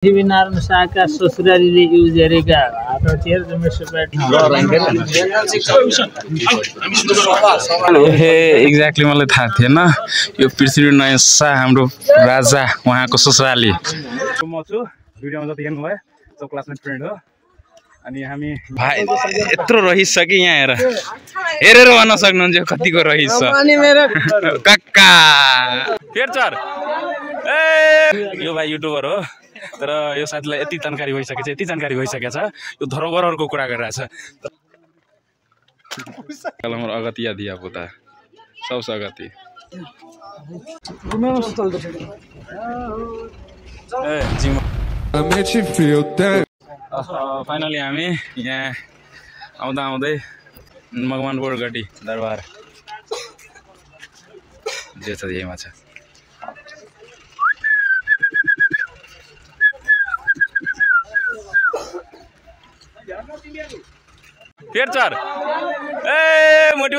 Narayan शाहका ससुरालीले use गरेका हातहतियार exactly मलाई थाहा थिएन। यो पृथ्वीनारायण शाह हाम्रो राजा उहाँको ससुराली। म छु भिडियोमा जति हेर्नु भयो सब क्लासमेट फ्रेन्ड हो। अनि हामी भाइ यत्रो रहिस छ कि यहाँ हेरेर भन्न सक्नुहुन्छ कतिको रहिस छ काका फेरचर। यो भाइ युट्युबर हो तर यो साथीलाई यति जानकारी भइसकेछ यो धरोहरको कुरा गरिरहेछ। कलमर अगति या दिया पुता सबसे अगति फाइनली हामी यहाँ आउँदै मगवानपुर गढी दरबार जे छ यहीमा छ। फेरचर मोटु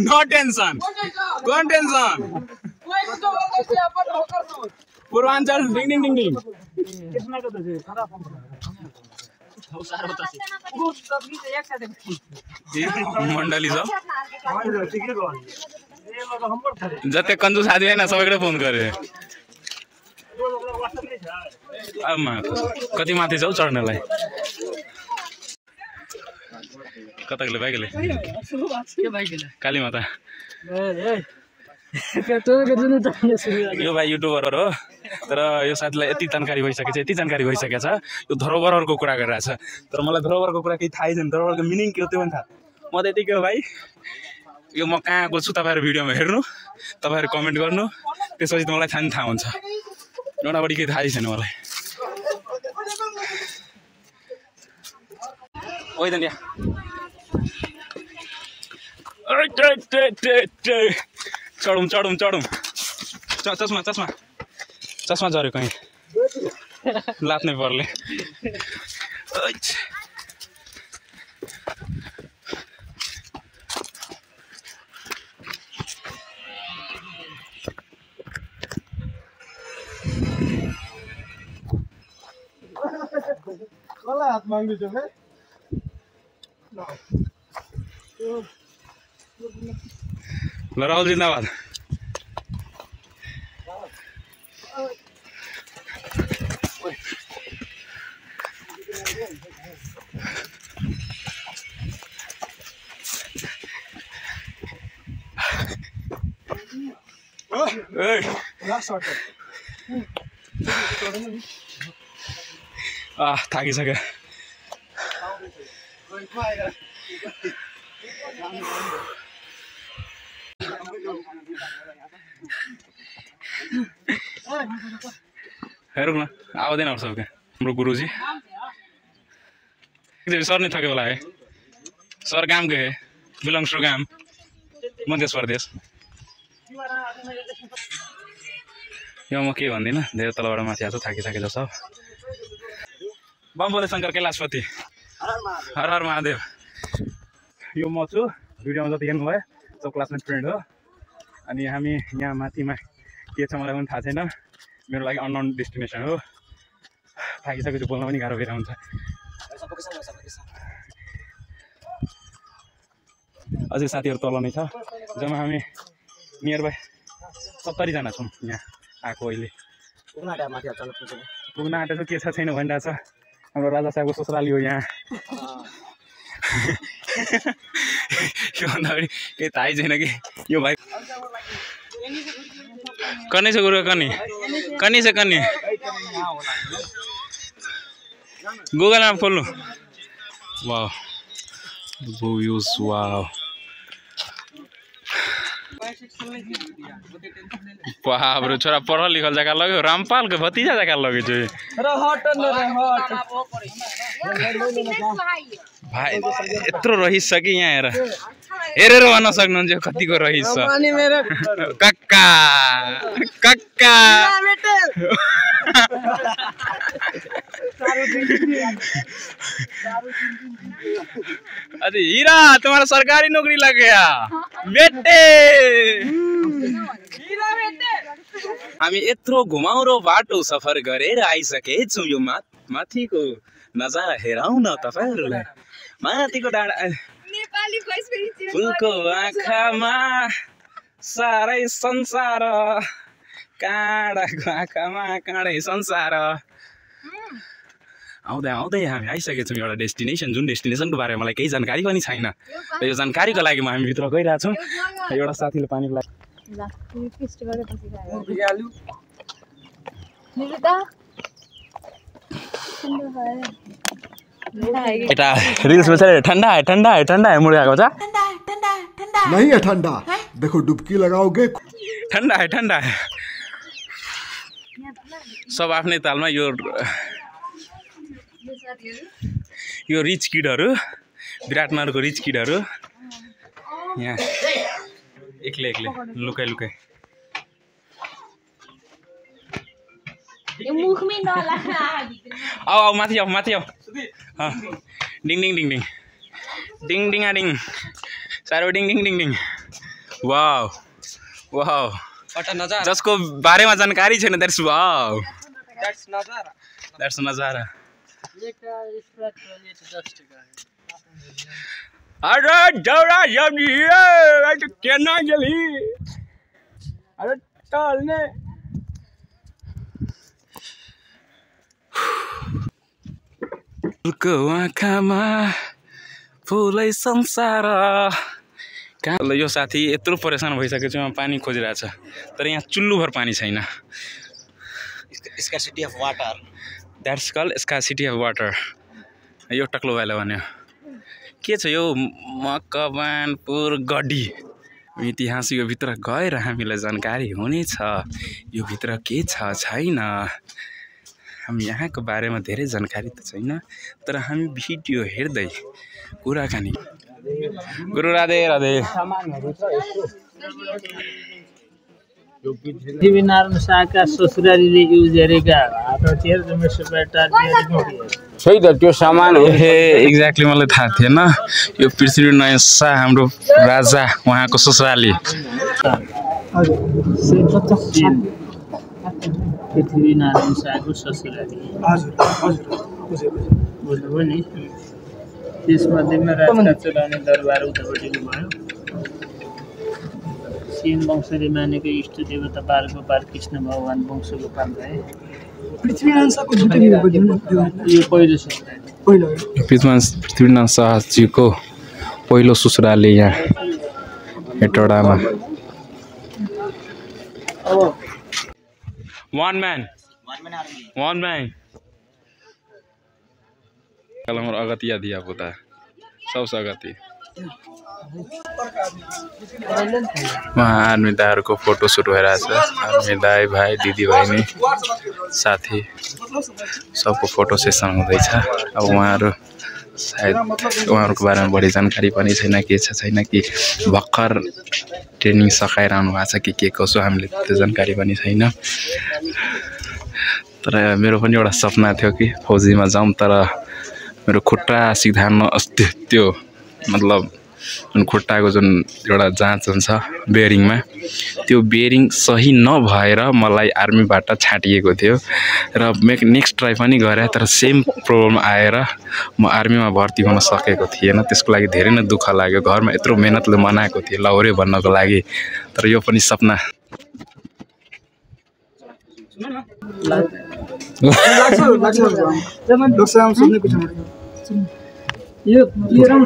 नो टेंशन कौन टेंशन पूर्वांचल डिंग डिंग डिंग डिंग मंडली सब जते कंजूस आदमी है ना सबैले फोन गरे। कति माथि जाऊ चढ्नलाई कताले बाइकले कालीमाता। यो भाइ युट्युबर हो तर यो साथीलाई यति जानकारी भइसकेछ यो धरोहरको कुरा गरिरहेछ। तर मलाई धरोहरको कुरा केही थाहै छैन। धरोहरको मिनिङ के हो त्यो पनि थाहा। म त यतिकै हो भाइ यो म कहाँको छु तपाईँहरू भिडियोमा हेर्नु तपाईँहरू कमेन्ट गर्नु त्यसपछि मलाई थाहा हुन्छ। एउटा बढी केही थाहै छैन मलाई। ओइदन या चढौँ चस्मा झऱ्यो कहीँ लात्नै पर्ले। हात माग्दैछ ल राहुल जिन्दाबाद। थाकिसक्यो। हेरौँ न आउँदैन सबके हाम्रो गुरुजी सर नै थके होला है। सर गाम गए बिलोङ्स टु गाम मध्य प्रदेश। यो म के भन्दिनँ धेरै तलबाट माथि आएको थाकिसकेको छ सब। बम बोले शङ्कर कैलाशपति हर हर महादेव। यो म छु भिडियोमा जति हेर्नु भयो सब क्लासमेट फ्रेन्ड हो। अनि हामी यहाँ माथिमा के छ मलाई पनि थाहा छैन। मेरो लागि अननोन डेस्टिनेसन हो। थाकिसकेपछि बोल्न पनि गाह्रो भइरहेको हुन्छ। अझै साथीहरू तल नै छ। जम्मा हामी नियर बाई 70 जना छौँ यहाँ आएको। अहिले पुग्न आँटेको के छ छैन भनिरहेछ। हाम्रो राजा साहबको ससुराली हो यहाँ। योभन्दा अगाडि केही थाहै छैन कि यो भाइ कनी छ गुरु कनी छ गुगल म्याप खोल्नु। वाउ भ्युज वाउ हाम्रो छोरा पढ लिखल जग्गा लग्यो। रामपालको भतिजा जग्गा लग्यो चाहिँ भाइ यत्रो रहिस छ कि यहाँ हेरेर भन्न सक्नुहुन्छ कतिको रहिस छ काका अरे हीरा तुम्हारा सरकारी नौकरी लग गया बेटे हामी यत्रो घुमाउरो बाटो सफर गरेर आइसकेछौँ यो माथिको नजारा हेराउँ न तपाईहरुलाई माथिको डाँडा फुलको आँखामा सारै संसार काँडाको आँखामा काँडै संसार आउँदै आउँदै हामी आइसकेछौँ एउटा डेस्टिनेसन जुन डेस्टिनेसनको बारेमा मलाई केही जानकारी पनि छैन र यो जानकारीको लागि हामी भित्र गइरहेछौँ एउटा साथीले पानीको लागि बेटा रील्स में चले ठंडा है ठंडा है ठंडा है मुड़ गया बच्चा नहीं है ठंडा देखो डुबकी लगाओगे ठंडा है सब आफ्नै तालमा यो रिच किडहरु विराटनगरको रिच किडहरु यहाँ एक्लै लुकाइ आऊ माथि आऊ डिङ सारो डिङ वाउ जसको बारेमा जानकारी छैन द्याट्स नजारा अरे जौरा जब्जी अरे केना गेली अरे चलने फुलको आँखामा फुलै संसार कहाँ यो साथी यत्रो परेशान भइसकेको छ पानी खोजिरहेछ तर यहाँ चुल्लुभर पानी छैन scarcity of water that's called scarcity of water यो टक्लो भाइले भन्यो के छ यो मकवानपुर गढी इतिहास यो भित्र गएर हामीलाई जानकारी हुनेछ यो भित्र के छ छैन हामी यहाँको बारेमा धेरै जानकारी त छैन तर हामी भिडियो हेर्दै कुराकानी गुरु राधे राधे पृथ्वीनारायण शाहका ससुरालीले युज गरेका हातहतियार सही त त्यो सामान हो एक्ज्याक्टली मलाई थाहा थिएन यो पृथ्वीनारायण शाह हाम्रो राजा उहाँको ससुराली पृथ्वीनारायण शाहको ससुराली बुझ्नुभयो नि त्यसमध्येमा राजका चलाउने दरबार उतापट्टिको भयो सेन वंशले मानेको इष्ट देवता बालगोपाल कृष्ण भगवान वंशगोपाल भए यो पृथ्वीनारायण शाहजीको पहिलो ससुराली यहाँ हेटौडामा One man. कलम अगतिया दिया पुता सबसे अगति वहाँ आर्मी दाईहरूको फोटो सुट भइरहेछ आर्मी दाई भाइ दिदी बहिनी साथी सबको फोटो सेसन हुँदैछ अब उहाँहरू सायद उहाँहरूको बारेमा बढी जानकारी पनि छैन के छ छैन कि भर्खर ट्रेनिङ सकाइरहनु भएको छ के कसो हामीले त्यो जानकारी पनि छैन तर मेरो पनि एउटा सपना थियो कि फौजीमा जाउँ तर मेरो खुट्टा सिधार्न अस्ति त्यो मतलब जुन खुट्टाको जुन एउटा जाँच हुन्छ बेयरिङमा त्यो बेयरिङ सही नभएर मलाई आर्मीबाट छाटिएको थियो र नेक्स्ट ट्राई पनि गरेँ तर सेम प्रब्लम आएर म आर्मीमा भर्ती हुन सकेको थिएन त्यसको लागि धेरै नै दुःख लाग्यो घरमा यत्रो मेहनतले मनाएको थिएँ लौरे भन्नको लागि तर यो पनि सपना यो 13औं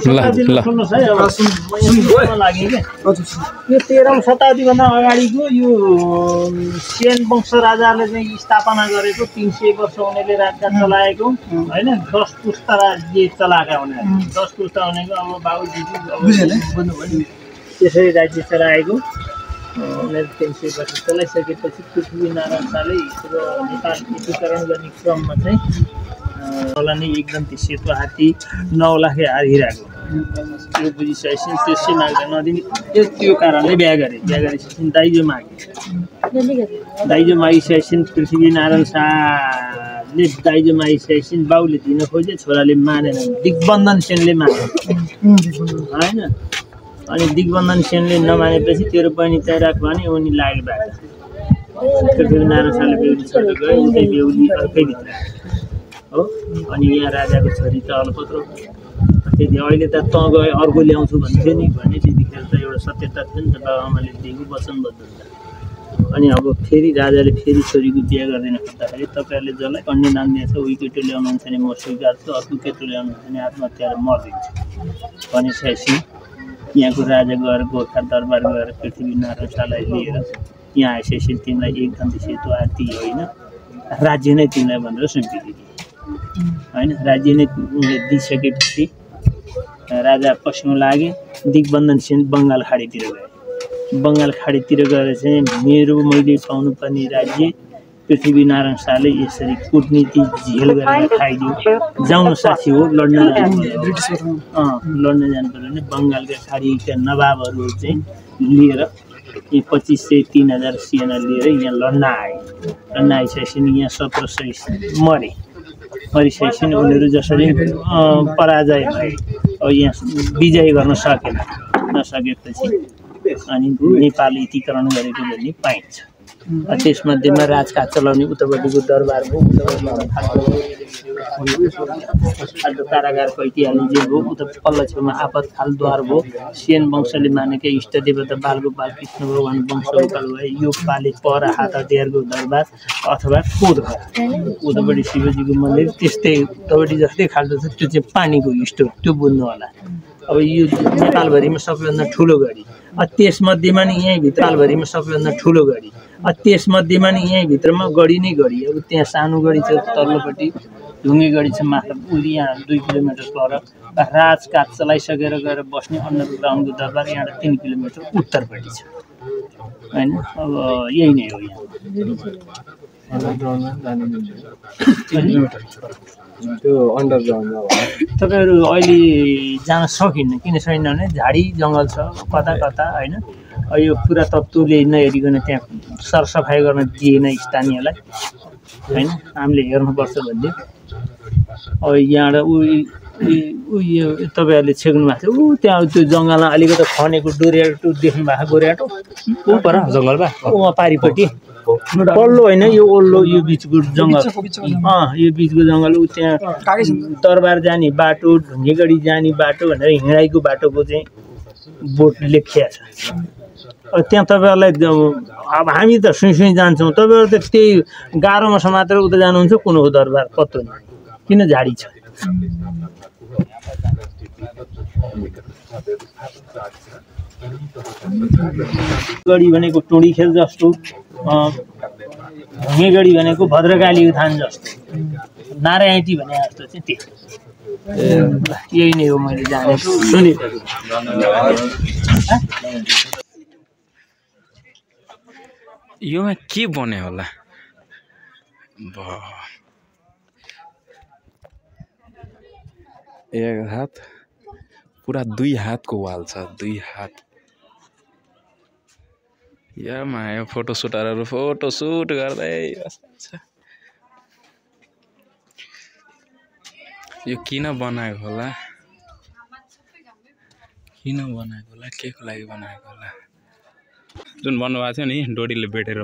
शताब्दीभन्दा अगाडिको यो सेन वंश राजाले चाहिँ स्थापना गरेको 300 वर्ष उनीहरूले राज्य चलाएको हैन 10 पुस्ता राज्य चलाएका उनीहरूले 10 पुस्ता भनेको अब बाबुजी त्यसरी राज्य चलाएको उनीहरूले 300 वर्ष चलाइसकेपछि पृथ्वीनारायण शाहले नेपाल एकीकरण गर्ने क्रममा चाहिँ होला नि एकदम त्यो सेतो हात्ती 9 लाखे हारिरहेको त्यो बुझिसकेपछि त्यसै माग्दा नदिने त्यो कारणले बिहा गरेपछि दाइजो मागे दाइजो मागिसकेपछि पृथ्वीनारायण शाहले दाइजो मागिसकेपछि बाउले दिन खोजे छोराले मानेन दिग्बन्धन सेनले माने होइन अनि दिग्बन्धन सेनले नमानेपछि तेरो बहिनी त्यहाँ राख भने उनी लाग्यो बाटो पृथ्वीनारायण शाहले बेहुली छोडेर गयो उतै बेहुली अर्कैभित्र हो अनि यहाँ राजाको छोरी त अलपत्र त्यति अहिले त तँ गए अर्को ल्याउँछु भन्थ्यो नि भने त्यतिखेर त एउटा सत्यता थियो नि त बाबाआमाले दिएको वचनबद्ध हुन्छ अनि अब फेरि राजाले फेरि छोरीको बिहा गर्दैन खोज्दाखेरि तपाईँहरूले जसलाई अन्य नाम दिएछ उही केटो ल्याउनुहुन्छ भने म स्वीकार्छु अर्को केटो ल्याउनुहुन्छ भने आत्महत्या मरिदिन्छ भनिसकेपछि यहाँको राजा गएर गोर्खा दरबार गएर पृथ्वीनारायण शाहलाई लिएर यहाँ आइसकेपछि तिमीलाई एकदम सेतु आरती होइन राज्य नै तिमीलाई भनेर सुम्पिदिए होइन राज्य नै उनले दिइसकेपछि राजा पस्नु लागे दिग्बन्धन सेन बङ्गाल खाडीतिर गए बङ्गाल खाडीतिर गएर चाहिँ मैले पाउनुपर्ने राज्य पृथ्वीनारायण शाहले यसरी कूटनीति झेल गरेर खाइदियो जाउन साथी हो लड्न जानु लड्न जानु पऱ्यो भने बङ्गालका खाडीका नवाबहरू चाहिँ लिएर 2500-3000 सेना लिएर यहाँ लड्न आए लड्न आइसकेपछि यहाँ 1700 मरिसकेपछि उनीहरू जसरी पराजय भए अब यहाँ विजय गर्न सकेन नसकेपछि अनि नेपाल एकीकरण गरेको भन्ने पाइन्छ त्यसमध्येमा राजकाज चलाउने उतापट्टिको दरबारको खाल्डो कारागार कैटिहाल्ने जे भयो उता पल्लो छेउमा आपतकालद्वार भयो सेन वंशले मानेका इष्ट देवता बालगोपाल कृष्ण भगवान वंशोकाल भए यो पाले पर हात हतियारको दरबार अथवा कोदघर उतापट्टि शिवजीको मन्दिर त्यस्तै उतापट्टि जस्तै खाल्डो छ त्यो चाहिँ पानीको स्टोर त्यो बुझ्नु होला अब यो नेपालभरिमा सबैभन्दा ठुलो गढी त्यसमध्येमा नि यहीँभित्र नेपालभरिमा सबैभन्दा ठुलो गढी त्यसमध्येमा नि यहीँभित्रमा गढी नै गढी अब त्यहाँ सानो गढी छ तल्लोपट्टि ढुङ्गे गढी छ मात्र उरी यहाँ 2 किलोमिटर पर राजकाज चलाइसकेर गएर बस्ने अन्डरग्राउन्डको दरबार यहाँ 3 किलोमिटर उत्तरपट्टि छ होइन अब यही नै हो यहाँ त्यो अन्डरग्राउन्डमा तपाईँहरू अहिले जान सकिन्न किन सकिन्न भने झाडी जङ्गल छ कता कता होइन यो पुरातत्त्वले नहेरिकन त्यहाँ सरसफाइ गर्न दिएन स्थानीयलाई होइन हामीले हेर्नुपर्छ भन्थ्यो अब यहाँबाट उयो तपाईँहरूले छेक्नु भएको थियो त्यहाँ त्यो जङ्गलमा अलिकति खनेको डोर्याटो देख्नु भएको गोर्याटो ऊ पर जङ्गलमा ऊ पारिपट्टि पल्लो होइन यो ओल्लो यो बिचको जङ्गल यो बिचको जङ्गल ऊ त्यहाँ दरबार जाने बाटो ढुङ्गेगढी जाने बाटो भनेर हिँडाइको बाटोको चाहिँ बोर्ड लेखिया छ त्यहाँ तपाईँहरूलाई अब हामी त सुई जान्छौँ तपाईँहरू त त्यही गाह्रोमा समातेर उता जानुहुन्छ कुन हो दरबार पत्तो नि किन झाडी छ गढी भनेको टुँडी खेल जस्तो ढुङ्गेगढी भनेको भद्रकाली उथान जस्तो नारायणी भने जस्तो चाहिँ त्यो यही नै हो मैले जानेको सुनेको योमा के बन्यो होला एक हात पुरा 2 हातको वाल छ 2 हात या माया फोटोसुट गर्दै यो किन बनाएको होला के को लागि बनाएको होला जुन भन्नुभएको थियो नि डोरीले बेटेर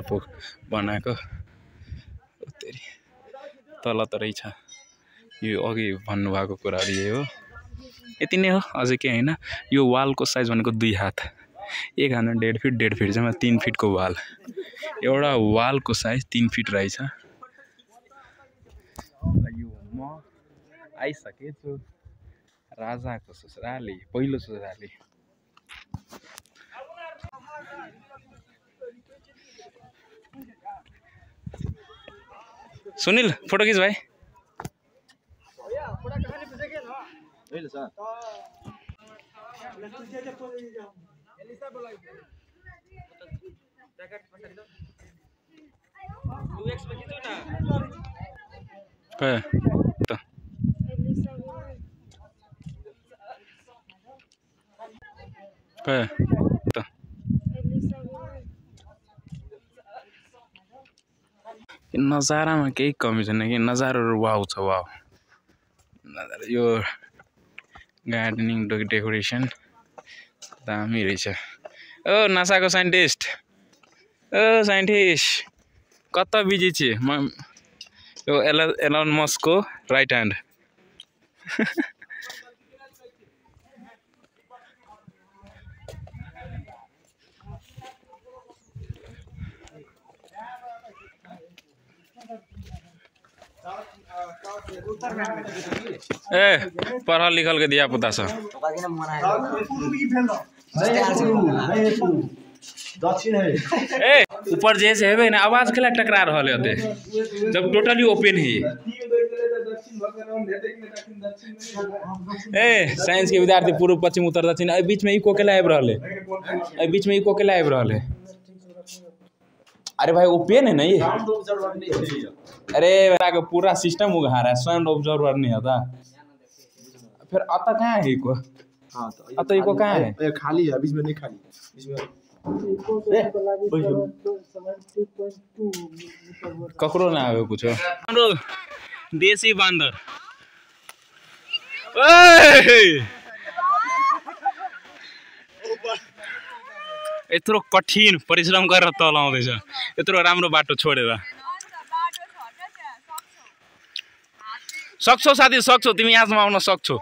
बनाएको तल त रहेछ यो अघि भन्नुभएको कुराहरू यही हो यति नै हो अझै के होइन यो वालको साइज भनेको 2 हात 1 हात 1.5 फिट 1.5 फिट चाहिँ 3 फिटको वाल एउटा वालको साइज 3 फिट रहेछ यो म आइसकेछु राजाको ससुराली पहिलो ससुराली सुनिल फोटो खिच भाइ त नजारामा केही कमी छैन कि नजाराहरू वाउ छ वाउ नजारा यो गार्डनिङ डेकोरेसन दामी रहेछ ओ नासाको साइन्टिस्ट ओ साइन्टिस्ट कता बिजी छ म यो एलन मस्कको राइट ह्यान्ड ए पढ़ल लिखल के दिया पुता सब ए ऊपर जैसे है ना आवाज के लिए टकरा रहा है होते जब टोटली ओपन है ए साइंस के विद्यार्थी पूर्व पश्चिम उत्तर दक्षिण ए बीच में इको के लिए आबि रहले ए बीच में इको के लिए आबि रहले अरे भाई ओपन है ना ये अरे का पूरा सिस्टम उघा रहा है साउंड ऑब्जर्वर नहीं आता फिर आता कहाँ है इको आता इको कहाँ है खाली है बीच में नहीं खाली बीच में ककरो ना आवे कुछ हाम्रो देशी बान्दर यत्रो कठिन परिश्रम गरेर तल आउँदैछ यत्रो राम्रो बाटो छोडेर सक्छौ साथी सक्छौ तिमी यहाँसम्म आउन सक्छौ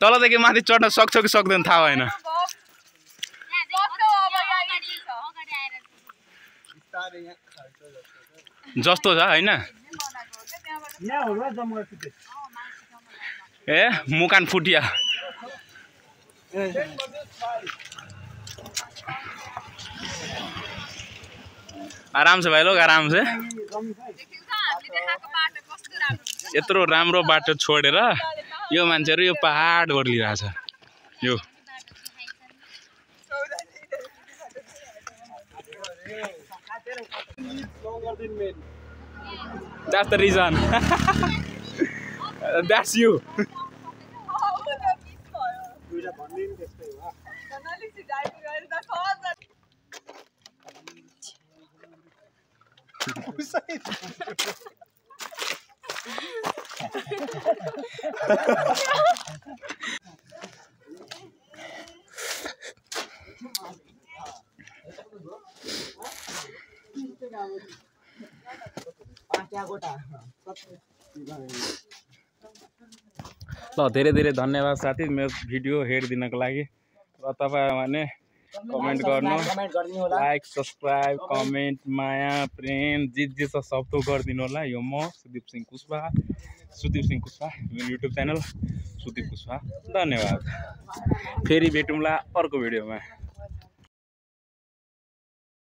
तलदेखि माथि चढ्न सक्छौ कि सक्दैन थाहा भएन जस्तो छ हैन ए मुकान फुटिया आराम से भाई लोग आराम से यत्रो राम्रो बाटो छोडेर यो मान्छेहरु यो पहाड ओर्लिरहेछ यो That's the reason. That's you. ल धेरै धेरै धन्यवाद साथी मेरो भिडियो हेरिदिनको लागि र तपाईहरुले कमेन्ट गर्नु लाइक सब्स्क्राइब कमेन्ट माया प्रेम जे छ सब थोक गरिदिनु होला यो म सुदीप सिंह कुशवाहा मेरो युट्युब च्यानल सुदीप कुशवाहा धन्यवाद फेरि भेटौँला अर्को भिडियोमा